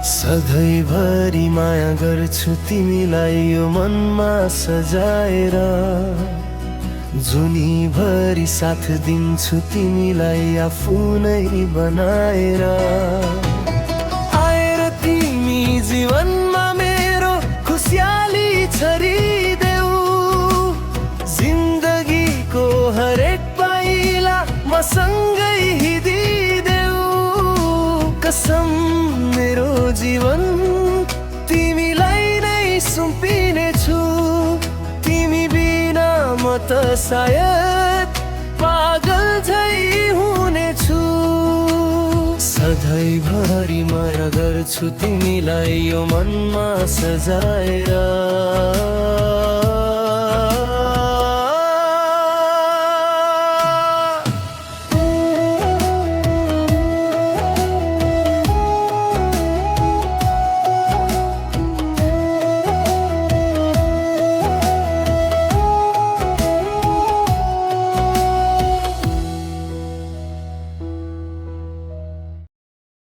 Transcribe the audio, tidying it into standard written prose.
सधैँभरि माया गर्छु तिमीलाई यो मनमा सजाएर, जुनीभरि साथ दिन्छु तिमीलाई आफू नै बनाएर। आएर तिमी जीवनमा मेरो खुसियाली छरिदेऊ, जिन्दगीको हरेक पाइला मसँगै हिँडिदेऊ। कसम मेरो जीवन तिमीलाई नै सुम्पिने छु, तिमी बिना म त सायद पागल झै हुनेछु। सधैँभरि माया गर्छु तिमीलाई यो मनमा सजाएर।